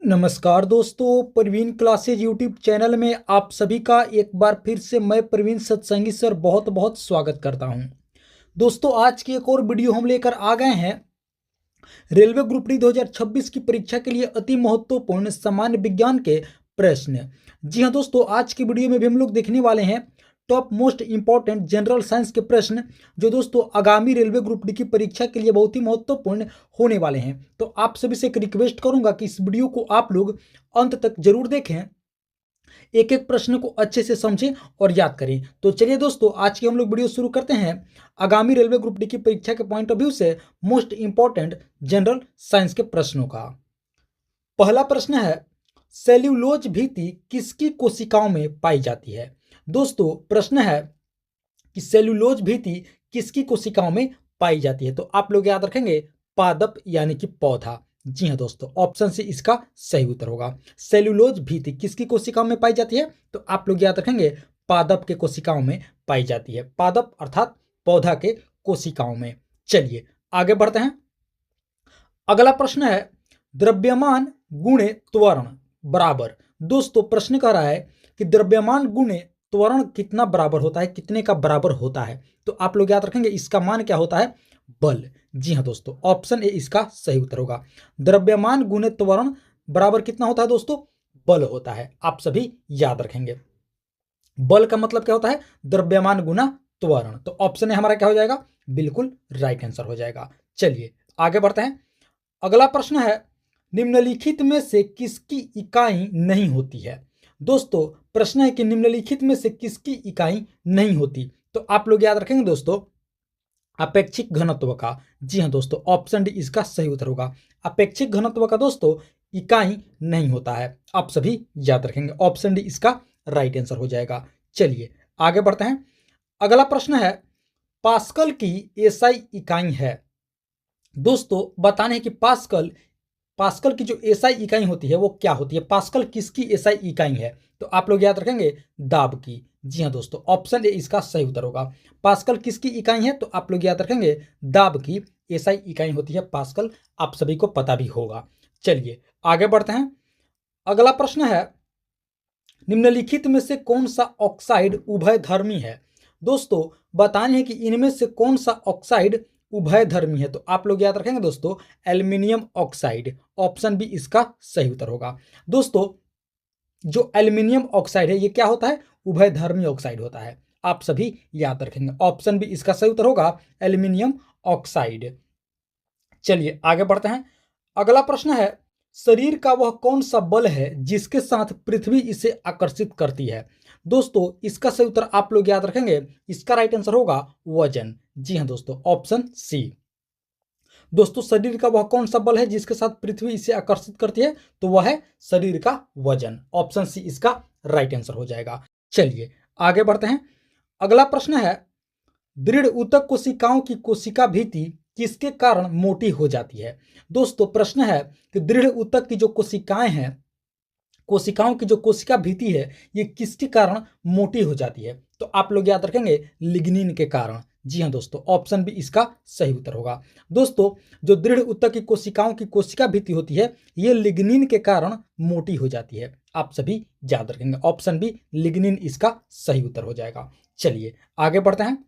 नमस्कार दोस्तों, Praveen classes YouTube channel में आप सभी का एक बार फिर से मैं प्रवीण सत्संगी सर बहुत बहुत स्वागत करता हूं। दोस्तों, आज की एक और वीडियो हम लेकर आ गए हैं रेलवे ग्रुप डी 2026 की परीक्षा के लिए अति महत्वपूर्ण सामान्य विज्ञान के प्रश्न। जी हाँ दोस्तों, आज की वीडियो में भी हम लोग देखने वाले हैं top most important general science के प्रश्न, जो दोस्तों आगामी रेलवे ग्रुप डी की परीक्षा के लिए बहुत ही महत्वपूर्ण होने वाले हैं। तो आप सभी से एक रिक्वेस्ट करूंगा कि इस वीडियो को आप लोग अंत तक जरूर देखें, एक एक प्रश्न को अच्छे से समझें और याद करें। तो चलिए दोस्तों, आज की हम लोग वीडियो शुरू करते हैं आगामी रेलवे ग्रुप डी की परीक्षा के पॉइंट ऑफ व्यू से मोस्ट इंपॉर्टेंट जनरल साइंस के प्रश्नों का। पहला प्रश्न है, सेल्यूलोज भीति किसकी कोशिकाओं में पाई जाती है। दोस्तों, प्रश्न है कि सेल्यूलोज भीति किसकी कोशिकाओं में पाई जाती है। तो आप लोग याद रखेंगे पादप यानी कि पौधा। जी हाँ दोस्तों, ऑप्शन सी इसका सही उत्तर होगा। सेल्यूलोज भीति किसकी कोशिकाओं में पाई जाती है, तो आप लोग याद रखेंगे पादप के कोशिकाओं में पाई जाती है। पादप अर्थात पौधा के कोशिकाओं में। चलिए आगे बढ़ते हैं। अगला प्रश्न है, द्रव्यमान गुणे त्वरण बराबर। दोस्तों, प्रश्न कह रहा है कि द्रव्यमान गुणे त्वरण कितना बराबर होता है, कितने का बराबर होता है। तो आप लोग याद रखेंगे इसका मान क्या होता है, बल। जी हाँ दोस्तों, ऑप्शन ए इसका सही उत्तर होगा। द्रव्यमान गुणे त्वरण बराबर कितना होता है दोस्तों, बल होता है। आप सभी याद रखेंगे बल का मतलब क्या होता है, द्रव्यमान गुना त्वरण। तो ऑप्शन ए हमारा क्या हो जाएगा, बिल्कुल राइट आंसर हो जाएगा। चलिए आगे बढ़ते हैं। अगला प्रश्न है, निम्नलिखित में से किसकी इकाई नहीं होती है। दोस्तों, प्रश्न है कि निम्नलिखित में से किसकी इकाई नहीं होती। तो आप लोग याद रखेंगे दोस्तों अपेक्षिक घनत्व का। जी हाँ दोस्तों, ऑप्शन डी इसका सही उत्तर होगा। अपेक्षिक घनत्व का दोस्तों इकाई नहीं होता है। आप सभी याद रखेंगे ऑप्शन डी इसका राइट आंसर हो जाएगा। चलिए आगे बढ़ते हैं। अगला प्रश्न है, पास्कल की एसआई इकाई है। दोस्तों, बताने है कि पास्कल की जो एसआई इकाई होती है वो क्या होती है। पास्कल किसकी एसआई इकाई है, तो आप लोग याद रखेंगे दाब की। जी हाँ दोस्तों, ऑप्शन ए इसका सही उत्तर होगा। पास्कल किसकी इकाई है, तो आप लोग याद रखेंगे दाब की एसआई इकाई होती है पास्कल। आप सभी को पता भी होगा। चलिए आगे बढ़ते हैं। अगला प्रश्न है, निम्नलिखित में से कौन सा ऑक्साइड उभयधर्मी है। दोस्तों, बताने है कि इनमें से कौन सा ऑक्साइड उभयधर्मी है। तो आप लोग याद रखेंगे दोस्तों एल्यूमिनियम ऑक्साइड। ऑप्शन बी इसका सही उत्तर होगा। दोस्तों, जो एल्यूमिनियम ऑक्साइड है ये क्या होता है, उभयधर्मी ऑक्साइड होता है। आप सभी याद रखेंगे ऑप्शन बी इसका सही उत्तर होगा, एल्यूमिनियम ऑक्साइड। चलिए आगे बढ़ते हैं। अगला प्रश्न है, शरीर का वह कौन सा बल है जिसके साथ पृथ्वी इसे आकर्षित करती है। दोस्तों, इसका सही उत्तर आप लोग याद रखेंगे, इसका राइट आंसर होगा वजन। जी हाँ दोस्तों, ऑप्शन सी। दोस्तों, शरीर का वह कौन सा बल है जिसके साथ पृथ्वी इसे आकर्षित करती है, तो वह है शरीर का वजन। ऑप्शन सी इसका राइट आंसर हो जाएगा। चलिए आगे बढ़ते हैं। अगला प्रश्न है, दृढ़ ऊतक कोशिकाओं की कोशिका भित्ति किसके कारण मोटी हो जाती है। दोस्तों, प्रश्न है कि दृढ़ ऊतक की जो कोशिकाएं हैं, कोशिकाओं की जो कोशिका भित्ति है ये किसके कारण मोटी हो जाती है। तो आप लोग याद रखेंगे लिग्निन के कारण। जी हाँ दोस्तों, ऑप्शन बी इसका सही उत्तर होगा। दोस्तों, जो दृढ़ ऊतक की कोशिकाओं की कोशिका भित्ति होती है ये लिग्निन के कारण मोटी हो जाती है। आप सभी याद रखेंगे ऑप्शन बी लिग्निन इसका सही उत्तर हो जाएगा। चलिए आगे बढ़ते हैं।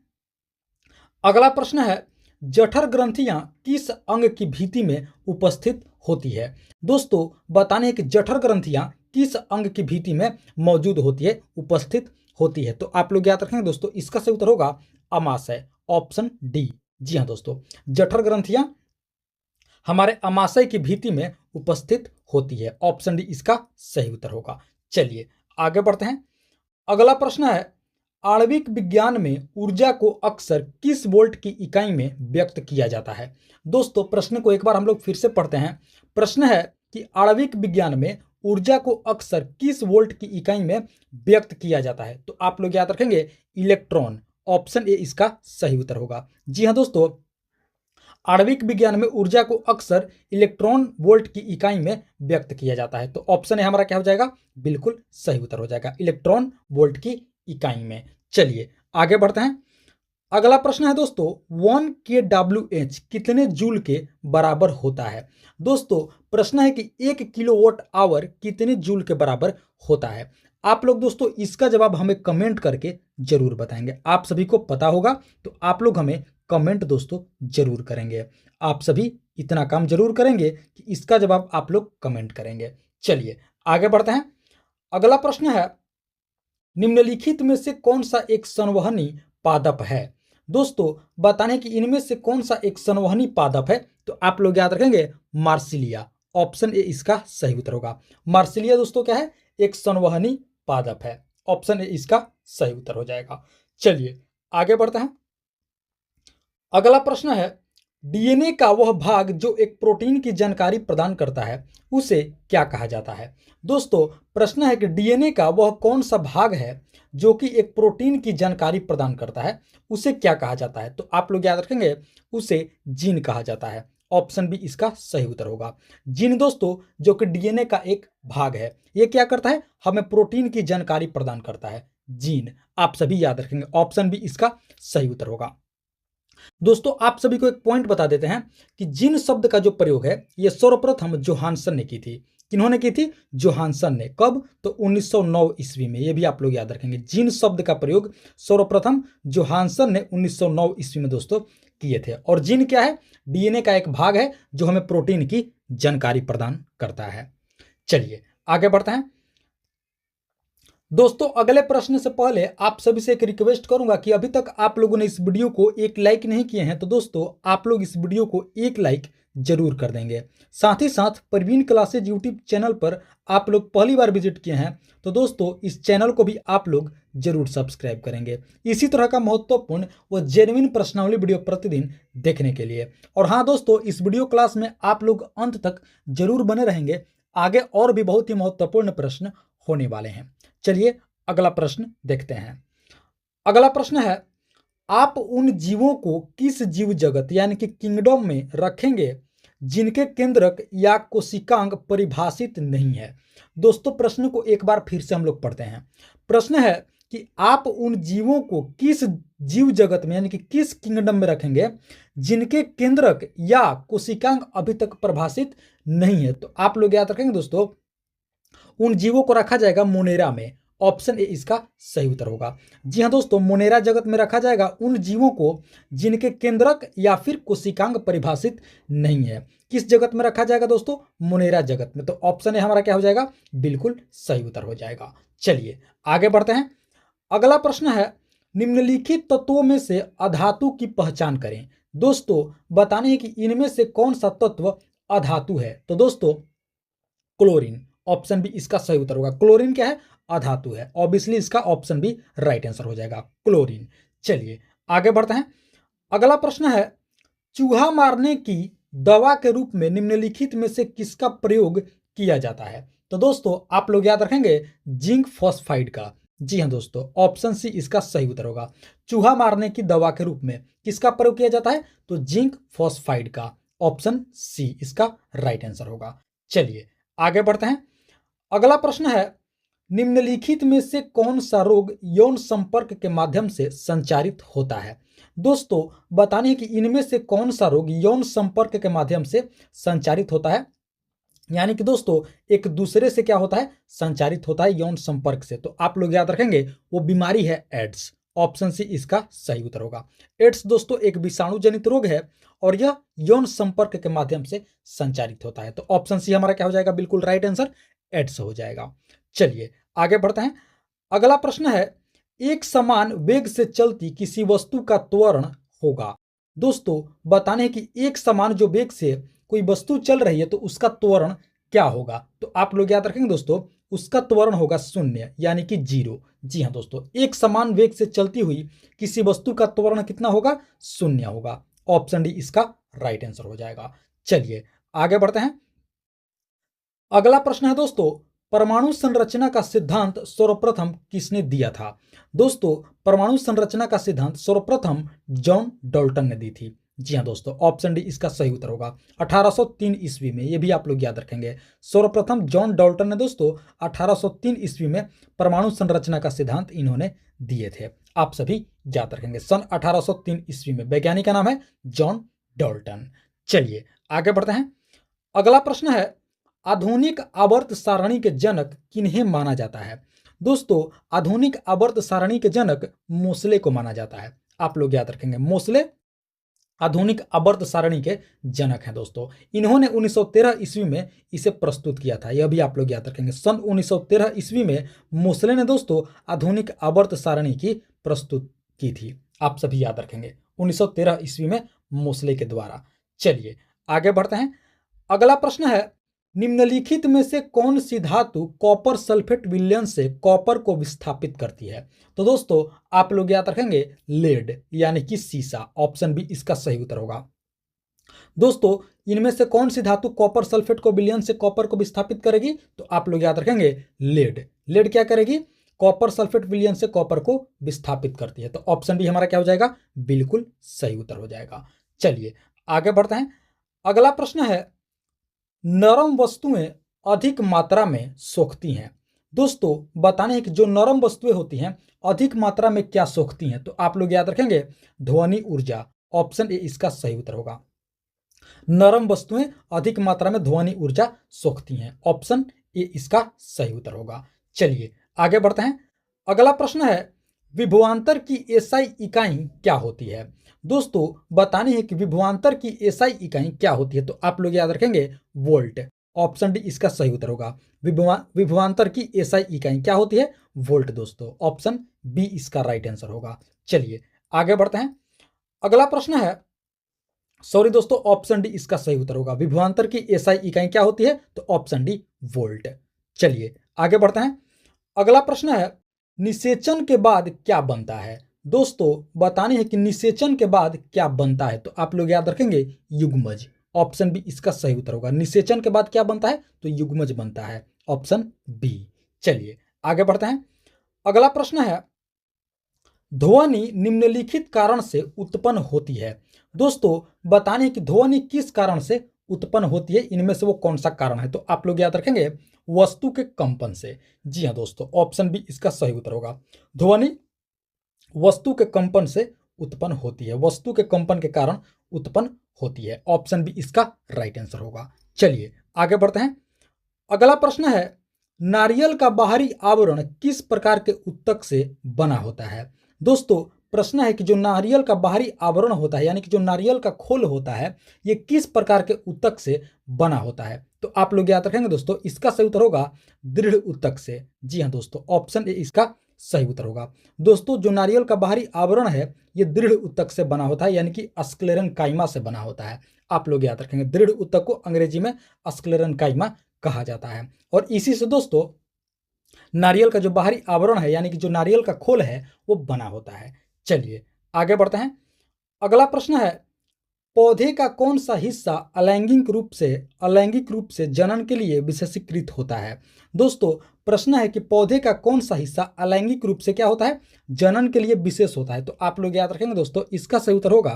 अगला प्रश्न है, जठर ग्रंथियां किस अंग की भित्ति में उपस्थित होती है। दोस्तों, बताने है कि जठर ग्रंथियां किस अंग की भित्ति में मौजूद होती है, उपस्थित होती है। तो आप लोग याद रखेंगे दोस्तों इसका सही उत्तर होगा अमाशय। Option D. जी हाँ दोस्तों, जठर ग्रंथियां हमारे अमाशय की भित्ति में उपस्थित होती है। ऑप्शन डी इसका सही उत्तर होगा। चलिए आगे बढ़ते हैं। अगला प्रश्न है, आणविक विज्ञान में ऊर्जा को अक्सर किस वोल्ट की इकाई में व्यक्त किया जाता है। दोस्तों, प्रश्न को एक बार हम लोग फिर से पढ़ते हैं। प्रश्न है कि आणविक विज्ञान में ऊर्जा को अक्सर किस वोल्ट की इकाई में व्यक्त किया जाता है। तो आप लोग याद रखेंगे इलेक्ट्रॉन। ऑप्शन ए इसका सही उत्तर होगा। जी हाँ दोस्तों, आणविक विज्ञान में ऊर्जा को अक्सर इलेक्ट्रॉन वोल्ट की इकाई में व्यक्त किया जाता है। तो ऑप्शन ए हमारा क्या हो जाएगा, बिल्कुल सही उत्तर हो जाएगा, इलेक्ट्रॉन वोल्ट की इकाई में। चलिए आगे बढ़ते हैं। अगला प्रश्न है दोस्तों, 1 kWh कितने जूल के बराबर होता है। दोस्तों प्रश्न है कि 1 kWh कितने जूल के बराबर होता है। आप लोग दोस्तों इसका जवाब हमें कमेंट करके जरूर बताएंगे। आप सभी को पता होगा तो आप लोग हमें कमेंट दोस्तों जरूर करेंगे। आप सभी इतना काम जरूर करेंगे कि इसका जवाब आप लोग कमेंट करेंगे। चलिए आगे बढ़ते हैं। अगला प्रश्न है, निम्नलिखित में से कौन सा एक संवहनी पादप है। दोस्तों बताने कि इनमें से कौन सा एक संवहनी पादप है, तो आप लोग याद रखेंगे मार्सिलिया। ऑप्शन ए इसका सही उत्तर होगा। मार्सिलिया दोस्तों क्या है, एक संवहनी पादप है। ऑप्शन ए इसका सही उत्तर हो जाएगा। चलिए आगे बढ़ते हैं। अगला प्रश्न है, डीएनए का वह भाग जो एक प्रोटीन की जानकारी प्रदान करता है उसे क्या कहा जाता है। दोस्तों प्रश्न है कि डीएनए का वह कौन सा भाग है जो कि एक प्रोटीन की जानकारी प्रदान करता है, उसे क्या कहा जाता है। तो आप लोग याद रखेंगे उसे जीन कहा जाता है। ऑप्शन बी इसका सही उत्तर होगा। जीन दोस्तों जो कि डीएनए का एक भाग है, ये क्या करता है, हमें प्रोटीन की जानकारी प्रदान करता है। जीन आप सभी याद रखेंगे। ऑप्शन बी इसका सही उत्तर होगा। दोस्तों आप सभी को एक पॉइंट बता देते हैं कि जीन शब्द का जो प्रयोग है ये सर्वप्रथम जोहानसन ने की थी। किन्होंने की थी, जोहानसन ने। कब, तो 1909 ईस्वी में। ये भी आप लोग याद रखेंगे। जीन शब्द का प्रयोग सर्वप्रथम जोहानसन ने 1909 ईस्वी में दोस्तों किए थे। और जीन क्या है, डीएनए का एक भाग है जो हमें प्रोटीन की जानकारी प्रदान करता है। चलिए आगे बढ़ते हैं। दोस्तों अगले प्रश्न से पहले आप सभी से एक रिक्वेस्ट करूंगा कि अभी तक आप लोगों ने इस वीडियो को एक लाइक नहीं किए हैं, तो दोस्तों आप लोग इस वीडियो को एक लाइक जरूर कर देंगे। साथ ही साथ परवीन क्लासेज यूट्यूब चैनल पर आप लोग पहली बार विजिट किए हैं तो दोस्तों इस चैनल को भी आप लोग जरूर सब्सक्राइब करेंगे इसी तरह का महत्वपूर्ण व जेन्युइन प्रश्नावली वीडियो प्रतिदिन देखने के लिए। और हाँ दोस्तों, इस वीडियो क्लास में आप लोग अंत तक जरूर बने रहेंगे। आगे और भी बहुत ही महत्वपूर्ण प्रश्न होने वाले हैं। चलिए अगला प्रश्न देखते हैं। अगला प्रश्न है, आप उन जीवों को किस जीव जगत यानी कि किंगडम में रखेंगे जिनके केंद्रक या कोशिकांग परिभाषित नहीं है। दोस्तों प्रश्न को एक बार फिर से हम लोग पढ़ते हैं। प्रश्न है कि आप उन जीवों को किस जीव जगत में यानी कि किस किंगडम में रखेंगे जिनके केंद्रक या कोशिकांग अभी तक परिभाषित नहीं है। तो आप लोग याद रखेंगे दोस्तों उन जीवों को रखा जाएगा मोनेरा में। ऑप्शन ए इसका सही उत्तर होगा। जी हाँ दोस्तों, मोनेरा जगत में रखा जाएगा उन जीवों को जिनके केंद्रक या फिर कोशिकांग परिभाषित नहीं है। किस जगत में रखा जाएगा दोस्तों, मोनेरा जगत में। तो ऑप्शन ए हमारा क्या हो जाएगा, बिल्कुल सही उत्तर हो जाएगा। चलिए आगे बढ़ते हैं। अगला प्रश्न है, निम्नलिखित तत्वों में से अधातु की पहचान करें। दोस्तों बताने है कि इनमें से कौन सा तत्व अधातु है। तो दोस्तों क्लोरीन। ऑप्शन बी इसका सही उत्तर होगा। क्लोरीन क्या है, अधातु है। ऑब्वियसली इसका ऑप्शन बी राइट आंसर हो जाएगा, क्लोरीन। चलिए आगे बढ़ते हैं। अगला प्रश्न है, चूहा मारने की दवा के रूप में निम्नलिखित में से किसका प्रयोग किया जाता है। तो दोस्तों आप लोग याद रखेंगे जिंक फॉस्फाइड का। जी हाँ दोस्तों, ऑप्शन सी इसका सही उत्तर होगा। चूहा मारने की दवा के रूप में किसका प्रयोग किया जाता है, तो जिंक फॉस्फाइड का। ऑप्शन सी इसका राइट आंसर होगा। चलिए आगे बढ़ते हैं। अगला प्रश्न है, निम्नलिखित में से कौन सा रोग यौन संपर्क के माध्यम से संचारित होता है। दोस्तों बताने है कि इनमें से कौन सा रोग यौन संपर्क के माध्यम से संचारित होता है, यानी कि दोस्तों एक दूसरे से क्या होता है, संचारित होता है यौन संपर्क से। तो आप लोग याद रखेंगे वो बीमारी है एड्स। ऑप्शन सी इसका सही उत्तर होगा। एड्स दोस्तों एक विषाणु जनित रोग है और यह यौन संपर्क के माध्यम से संचारित होता है। तो ऑप्शन सी हमारा क्या हो जाएगा, बिल्कुल राइट आंसर एड्स हो जाएगा। चलिए आगे बढ़ते हैं। अगला प्रश्न है, एक समान वेग से चलती किसी वस्तु का त्वरण होगा। दोस्तों बताने कि एक समान जो वेग से कोई वस्तु चल रही है तो उसका त्वरण क्या होगा। तो आप लोग याद रखेंगे दोस्तों उसका त्वरण होगा शून्य यानी कि जीरो। जी हाँ दोस्तों, एक समान वेग से चलती हुई किसी वस्तु का त्वरण कितना होगा, शून्य होगा। ऑप्शन डी इसका राइट आंसर हो जाएगा। चलिए आगे बढ़ते हैं। अगला प्रश्न है दोस्तों, परमाणु संरचना का सिद्धांत सर्वप्रथम किसने दिया था। दोस्तों परमाणु संरचना का सिद्धांत सर्वप्रथम जॉन डाल्टन ने दी थी। जी हाँ दोस्तों, ऑप्शन डी इसका सही उत्तर होगा। 1803 ईस्वी में, ये भी आप लोग याद रखेंगे। सर्वप्रथम जॉन डाल्टन ने दोस्तों 1803 ईस्वी में परमाणु संरचना का सिद्धांत इन्होंने दिए थे। आप सभी याद रखेंगे। सन 1803 ईस्वी में। वैज्ञानिक का नाम है जॉन डाल्टन। चलिए आगे बढ़ते हैं। अगला प्रश्न है, आधुनिक आवर्त सारणी के जनक किन्हें माना जाता है? दोस्तों, आधुनिक आवर्त सारणी के जनक मोसले को माना जाता है। आप लोग याद रखेंगे, मोसले आधुनिक आवर्त सारणी के जनक हैं दोस्तों। इन्होंने 1913 ईस्वी में इसे प्रस्तुत किया था, यह भी आप लोग याद रखेंगे। सन 1913 ईस्वी में मोसले ने दोस्तों आधुनिक आवर्त सारणी की प्रस्तुत की थी। आप सभी याद रखेंगे 1913 ईस्वी में मोसले के द्वारा। चलिए आगे बढ़ते हैं। अगला प्रश्न है, निम्नलिखित में से कौन सी धातु कॉपर सल्फेट विलयन से कॉपर को विस्थापित करती है? तो दोस्तों आप लोग याद रखेंगे लेड यानी कि सीसा। ऑप्शन बी इसका सही उत्तर होगा। दोस्तों इनमें से कौन सी धातु कॉपर सल्फेट को विलयन से कॉपर को विस्थापित करेगी? तो आप लोग याद रखेंगे लेड। लेड क्या करेगी? कॉपर सल्फेट विलयन से कॉपर को विस्थापित करती है। तो ऑप्शन बी हमारा क्या हो जाएगा? बिल्कुल सही उत्तर हो जाएगा। चलिए आगे बढ़ते हैं। अगला प्रश्न है, नरम वस्तुएं अधिक मात्रा में सोखती हैं। दोस्तों बताने हैं कि जो नरम वस्तुएं होती हैं अधिक मात्रा में क्या सोखती हैं? तो आप लोग याद रखेंगे ध्वनि ऊर्जा। ऑप्शन ए इसका सही उत्तर होगा। नरम वस्तुएं अधिक मात्रा में ध्वनि ऊर्जा सोखती हैं। ऑप्शन ए इसका सही उत्तर होगा। चलिए आगे बढ़ते हैं। अगला प्रश्न है, विभवांतर की एसआई इकाई क्या होती है? दोस्तों बतानी है कि विभवांतर की एसआई इकाई क्या होती है? तो आप लोग याद रखेंगे वोल्ट। ऑप्शन डी इसका सही उत्तर होगा। विभवांतर की एसआई इकाई क्या होती है? वोल्ट दोस्तों। ऑप्शन बी इसका राइट आंसर होगा। चलिए आगे बढ़ते हैं। अगला प्रश्न है, सॉरी दोस्तों, ऑप्शन डी इसका सही उत्तर होगा। विभवांतर की एसआई इकाई क्या होती है? तो ऑप्शन डी वोल्ट। चलिए आगे बढ़ते हैं। अगला प्रश्न है, निषेचन के बाद क्या बनता है? दोस्तों बतानी है कि निषेचन के बाद क्या बनता है? तो आप लोग याद रखेंगे युग्मज। ऑप्शन बी इसका सही उत्तर होगा। निषेचन के बाद क्या बनता है? तो युग्मज बनता है। Option B. चलिए आगे बढ़ते हैं। अगला प्रश्न है, ध्वनि निम्नलिखित कारण से उत्पन्न होती है। दोस्तों बताने कि ध्वनि किस कारण से उत्पन्न होती है, इनमें से वो कौन सा कारण है? तो आप लोग याद रखेंगे वस्तु के कंपन से। जी हाँ दोस्तों, ऑप्शन बी इसका सही उत्तर होगा। ध्वनि वस्तु के कंपन से उत्पन्न होती है, वस्तु के कंपन के कारण उत्पन्न होती है। ऑप्शन बी इसका राइट आंसर होगा। चलिए आगे बढ़ते हैं। अगला प्रश्न है, नारियल का बाहरी आवरण किस प्रकार के उत्तक से बना होता है? दोस्तों प्रश्न है कि जो नारियल का बाहरी आवरण होता है यानी कि जो नारियल का खोल होता है, ये किस प्रकार के उत्तक से बना होता है? तो आप लोग याद रखेंगे दोस्तों, इसका सही उत्तर होगा दृढ़ उत्तक से। जी हाँ दोस्तों, ऑप्शन ए इसका सही उत्तर होगा। दोस्तों जो नारियल का बाहरी आवरण है ये दृढ़ उत्तक से बना होता है यानी कि स्क्लेरेनकाइमा से बना होता है। आप लोग याद रखेंगे, दृढ़ उत्तक को अंग्रेजी में स्क्लेरेनकाइमा कहा जाता है। और इसी से दोस्तों नारियल का जो बाहरी आवरण है यानी कि जो नारियल का खोल है वो बना होता है। चलिए आगे बढ़ते हैं। अगला प्रश्न है, पौधे का कौन सा हिस्सा अलैंगिक रूप से जनन के लिए विशेषीकृत होता है? दोस्तों प्रश्न है कि पौधे का कौन सा हिस्सा अलैंगिक रूप से क्या होता है? जनन के लिए विशेष होता है। तो आप लोग याद रखेंगे दोस्तों, इसका सही उत्तर होगा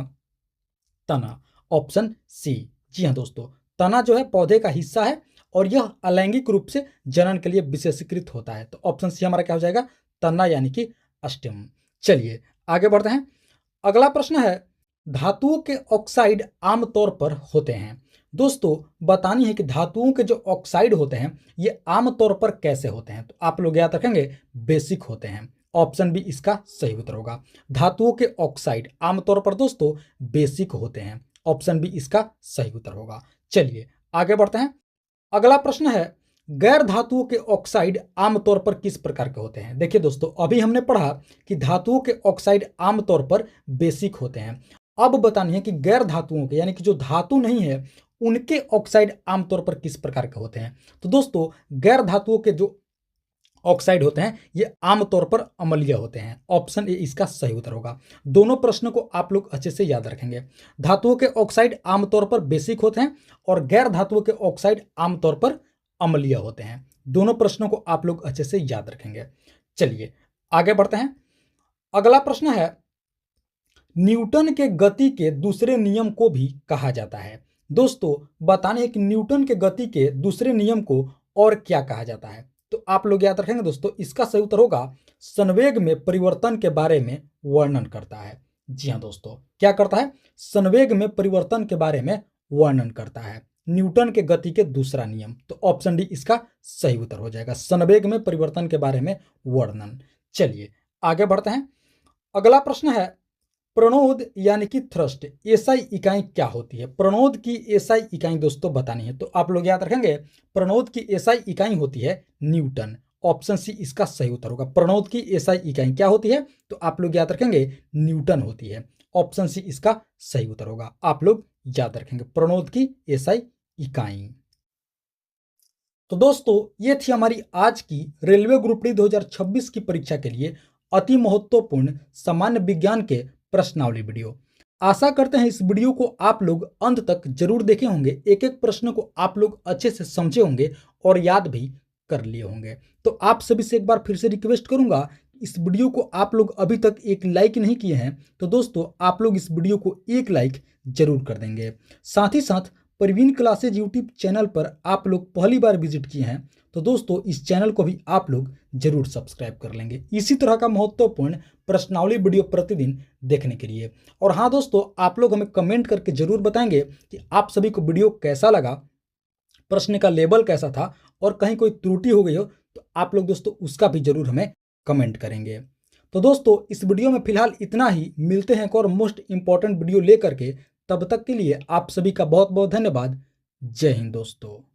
तना। Option C. जी हाँ दोस्तों, तना जो है पौधे का हिस्सा है और यह अलैंगिक रूप से जनन के लिए विशेषीकृत होता है। तो ऑप्शन सी हमारा क्या हो जाएगा? तना यानी कि स्टेम। चलिए आगे बढ़ते हैं। अगला प्रश्न है, धातुओं के ऑक्साइड आमतौर पर होते हैं। दोस्तों बतानी है कि धातुओं के जो ऑक्साइड होते हैं ये आमतौर पर कैसे होते हैं? तो आप लोग याद रखेंगे बेसिक होते हैं। ऑप्शन बी इसका सही उत्तर होगा। धातुओं के ऑक्साइड आमतौर पर दोस्तों बेसिक होते हैं। ऑप्शन बी इसका सही उत्तर होगा। चलिए आगे बढ़ते हैं। अगला प्रश्न है, गैर धातुओं के ऑक्साइड आमतौर पर किस प्रकार के होते हैं? देखिए दोस्तों, अभी हमने पढ़ा कि धातुओं के ऑक्साइड आमतौर पर बेसिक होते हैं। अब बतानी है कि गैर धातुओं के यानी कि जो धातु नहीं है उनके ऑक्साइड आमतौर पर किस प्रकार के होते हैं? तो दोस्तों गैर धातुओं के जो ऑक्साइड होते हैं ये आमतौर पर अम्लीय होते हैं। ऑप्शन ए इसका सही उत्तर होगा। दोनों प्रश्नों को आप लोग अच्छे से याद रखेंगे। धातुओं के ऑक्साइड आमतौर पर बेसिक होते हैं और गैर धातुओं के ऑक्साइड आमतौर पर अम्लीय होते हैं। दोनों प्रश्नों को आप लोग अच्छे से याद रखेंगे। चलिए आगे बढ़ते हैं। अगला प्रश्न है, न्यूटन के गति के दूसरे नियम को भी कहा जाता है। दोस्तों बताने हैं कि न्यूटन के गति के दूसरे नियम को और क्या कहा जाता है? तो आप लोग याद रखेंगे दोस्तों, इसका सही उत्तर होगा संवेग में परिवर्तन के बारे में वर्णन करता है। जी हाँ दोस्तों, क्या करता है? संवेग में परिवर्तन के बारे में वर्णन करता है। न्यूटन के गति के दूसरा नियम। तो ऑप्शन डी इसका सही उत्तर हो जाएगा, संवेग में परिवर्तन के बारे में वर्णन। चलिए आगे बढ़ते हैं। अगला प्रश्न है, प्रणोद यानी कि थ्रस्ट एसआई इकाई क्या होती है? प्रणोद की एसआई इकाई दोस्तों बतानी है, तो आप लोग याद रखेंगे प्रणोद की एसआई इकाई होती है न्यूटन। ऑप्शन सी इसका सही उत्तर होगा। प्रणोद की एसआई इकाई क्या होती है? तो आप लोग याद रखेंगे न्यूटन होती है। ऑप्शन सी इसका सही उत्तर होगा। आप लोग याद रखेंगे प्रणोद की एसआई इकाई। तो दोस्तों ये थी हमारी आज की रेलवे ग्रुप डी 2026 की परीक्षा के लिए अति महत्वपूर्ण सामान्य विज्ञान के प्रश्नावली वीडियो। आशा करते हैं इस वीडियो को आप लोग अंत तक जरूर देखे होंगे, एक एक प्रश्न को आप लोग अच्छे से समझे होंगे और याद भी कर लिए होंगे। तो आप सभी से एक बार फिर से रिक्वेस्ट करूंगा, इस वीडियो को आप लोग अभी तक एक लाइक नहीं किए हैं तो दोस्तों आप लोग इस वीडियो को एक लाइक जरूर कर देंगे। साथ ही साथ प्रवीण क्लासेज यूट्यूब चैनल पर आप लोग पहली बार विजिट किए हैं तो दोस्तों इस चैनल को भी आप लोग जरूर सब्सक्राइब कर लेंगे इसी तरह का महत्वपूर्ण प्रश्नावली वीडियो प्रतिदिन देखने के लिए। और हाँ दोस्तों, आप लोग हमें कमेंट करके जरूर बताएंगे कि आप सभी को वीडियो कैसा लगा, प्रश्न का लेवल कैसा था और कहीं कोई त्रुटि हो गई हो तो आप लोग दोस्तों उसका भी जरूर हमें कमेंट करेंगे। तो दोस्तों इस वीडियो में फिलहाल इतना ही, मिलते हैं एक और मोस्ट इंपॉर्टेंट वीडियो लेकर के। तब तक के लिए आप सभी का बहुत बहुत धन्यवाद। जय हिंद दोस्तों।